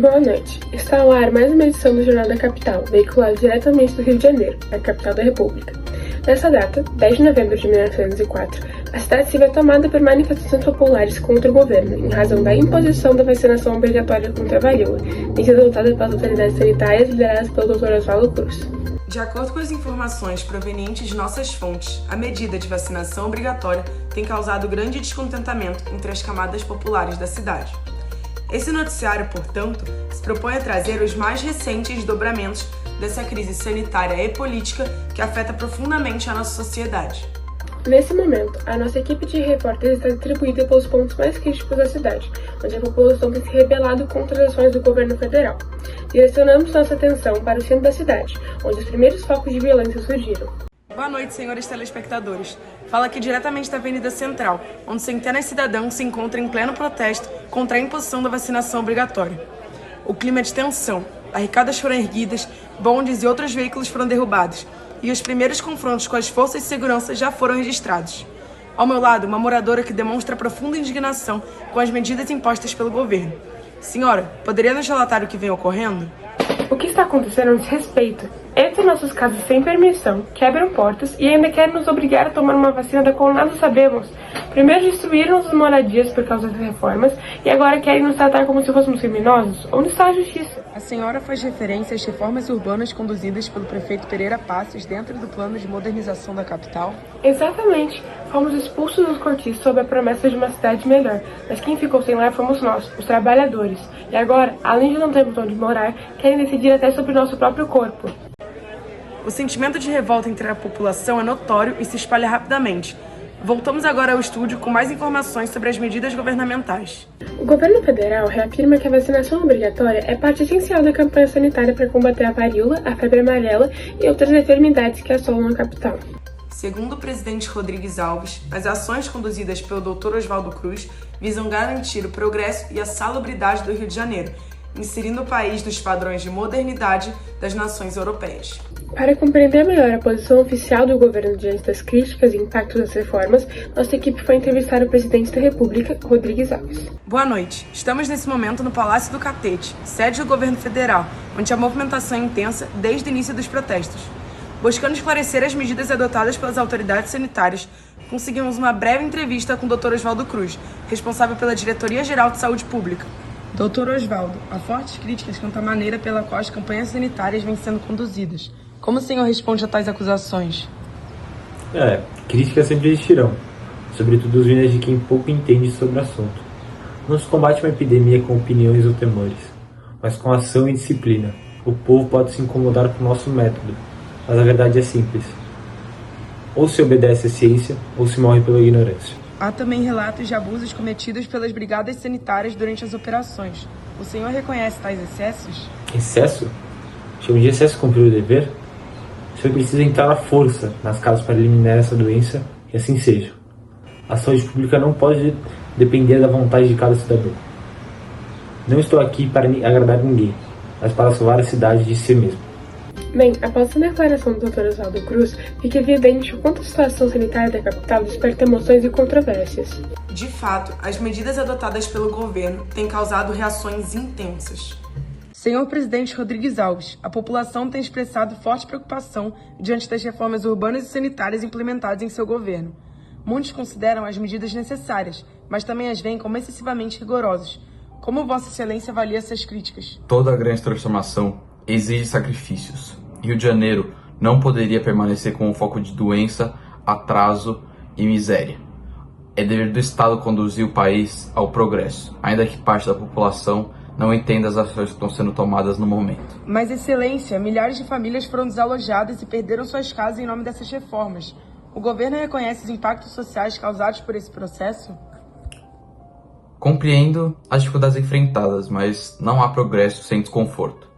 Boa noite. Está ao ar mais uma edição do Jornal da Capital, veiculado diretamente do Rio de Janeiro, a capital da República. Nessa data, 10 de novembro de 1904, a cidade se vê tomada por manifestações populares contra o governo, em razão da imposição da vacinação obrigatória contra a varíola, em ser adotada pelas autoridades sanitárias lideradas pelo Dr. Oswaldo Cruz. De acordo com as informações provenientes de nossas fontes, a medida de vacinação obrigatória tem causado grande descontentamento entre as camadas populares da cidade. Esse noticiário, portanto, se propõe a trazer os mais recentes desdobramentos dessa crise sanitária e política que afeta profundamente a nossa sociedade. Nesse momento, a nossa equipe de repórteres está distribuída pelos pontos mais críticos da cidade, onde a população tem se rebelado contra as ações do governo federal. Direcionamos nossa atenção para o centro da cidade, onde os primeiros focos de violência surgiram. Boa noite, senhores telespectadores. Fala aqui diretamente da Avenida Central, onde centenas de cidadãos se encontram em pleno protesto contra a imposição da vacinação obrigatória. O clima é de tensão, barricadas foram erguidas, bondes e outros veículos foram derrubados, e os primeiros confrontos com as forças de segurança já foram registrados. Ao meu lado, uma moradora que demonstra profunda indignação com as medidas impostas pelo governo. Senhora, poderia nos relatar o que vem ocorrendo? O que está acontecendo é um desrespeito. Entram em nossas casas sem permissão, quebram portas e ainda querem nos obrigar a tomar uma vacina da qual nada sabemos. Primeiro destruíram nossas moradias por causa das reformas e agora querem nos tratar como se fôssemos criminosos? Onde está a justiça? A senhora faz referência às reformas urbanas conduzidas pelo prefeito Pereira Passos dentro do plano de modernização da capital? Exatamente. Fomos expulsos dos cortiços sob a promessa de uma cidade melhor, mas quem ficou sem lar fomos nós, os trabalhadores. E agora, além de não termos onde morar, querem decidir até sobre o nosso próprio corpo. O sentimento de revolta entre a população é notório e se espalha rapidamente. Voltamos agora ao estúdio com mais informações sobre as medidas governamentais. O governo federal reafirma que a vacinação obrigatória é parte essencial da campanha sanitária para combater a varíola, a febre amarela e outras enfermidades que assolam a capital. Segundo o presidente Rodrigues Alves, as ações conduzidas pelo Dr. Oswaldo Cruz visam garantir o progresso e a salubridade do Rio de Janeiro, inserindo o país nos padrões de modernidade das nações europeias. Para compreender melhor a posição oficial do governo diante das críticas e impactos das reformas, nossa equipe foi entrevistar o presidente da República, Rodrigues Alves. Boa noite. Estamos nesse momento no Palácio do Catete, sede do governo federal, onde a movimentação é intensa desde o início dos protestos. Buscando esclarecer as medidas adotadas pelas autoridades sanitárias, conseguimos uma breve entrevista com o Dr. Oswaldo Cruz, responsável pela Diretoria-Geral de Saúde Pública. Dr. Oswaldo, há fortes críticas quanto à maneira pela qual as campanhas sanitárias vêm sendo conduzidas. Como o senhor responde a tais acusações? Críticas sempre existirão, sobretudo os vindas de quem pouco entende sobre o assunto. Não se combate uma epidemia com opiniões ou temores, mas com ação e disciplina. O povo pode se incomodar com o nosso método, mas a verdade é simples. Ou se obedece à ciência, ou se morre pela ignorância. Há também relatos de abusos cometidos pelas brigadas sanitárias durante as operações. O senhor reconhece tais excessos? Excesso? Chama de excesso cumprir o dever? O senhor precisa entrar à força nas casas para eliminar essa doença, e assim seja. A saúde pública não pode depender da vontade de cada cidadão. Não estou aqui para agradar ninguém, mas para salvar a cidade de si mesmo. Bem, após a declaração do Dr. Oswaldo Cruz, fica evidente o quanto a situação sanitária da capital desperta emoções e controvérsias. De fato, as medidas adotadas pelo governo têm causado reações intensas. Senhor presidente Rodrigues Alves, a população tem expressado forte preocupação diante das reformas urbanas e sanitárias implementadas em seu governo. Muitos consideram as medidas necessárias, mas também as veem como excessivamente rigorosas. Como Vossa Excelência avalia essas críticas? Toda grande transformação exige sacrifícios. Rio de Janeiro não poderia permanecer com um foco de doença, atraso e miséria. É dever do Estado conduzir o país ao progresso, ainda que parte da população não entenda as ações que estão sendo tomadas no momento. Mas, Excelência, milhares de famílias foram desalojadas e perderam suas casas em nome dessas reformas. O governo reconhece os impactos sociais causados por esse processo? Compreendo as dificuldades enfrentadas, mas não há progresso sem desconforto.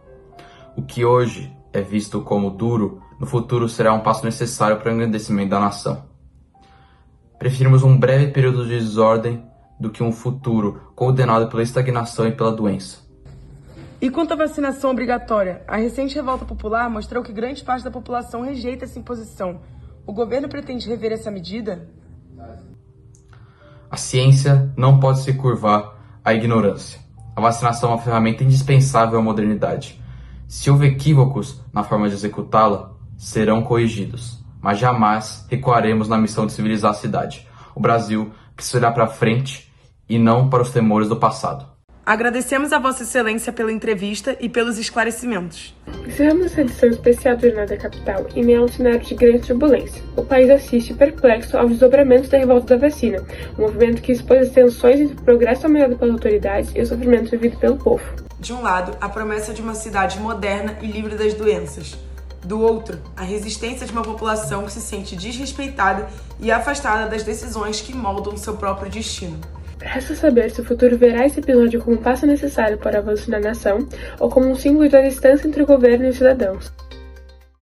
O que hoje é visto como duro, no futuro será um passo necessário para o engrandecimento da nação. Preferimos um breve período de desordem do que um futuro condenado pela estagnação e pela doença. E quanto à vacinação obrigatória, a recente revolta popular mostrou que grande parte da população rejeita essa imposição. O governo pretende rever essa medida? A ciência não pode se curvar à ignorância. A vacinação é uma ferramenta indispensável à modernidade. Se houver equívocos na forma de executá-la, serão corrigidos, mas jamais recuaremos na missão de civilizar a cidade. O Brasil precisa olhar para frente e não para os temores do passado. Agradecemos a Vossa Excelência pela entrevista e pelos esclarecimentos. Encerramos essa edição especial do Jornal da Capital em meio a um cenário de grande turbulência. O país assiste perplexo aos desdobramentos da revolta da vacina, um movimento que expôs as tensões entre o progresso ameaçado pelas autoridades e o sofrimento vivido pelo povo. De um lado, a promessa de uma cidade moderna e livre das doenças. Do outro, a resistência de uma população que se sente desrespeitada e afastada das decisões que moldam seu próprio destino. Resta saber se o futuro verá esse episódio como um passo necessário para a avanço na nação ou como um símbolo da distância entre o governo e os cidadãos.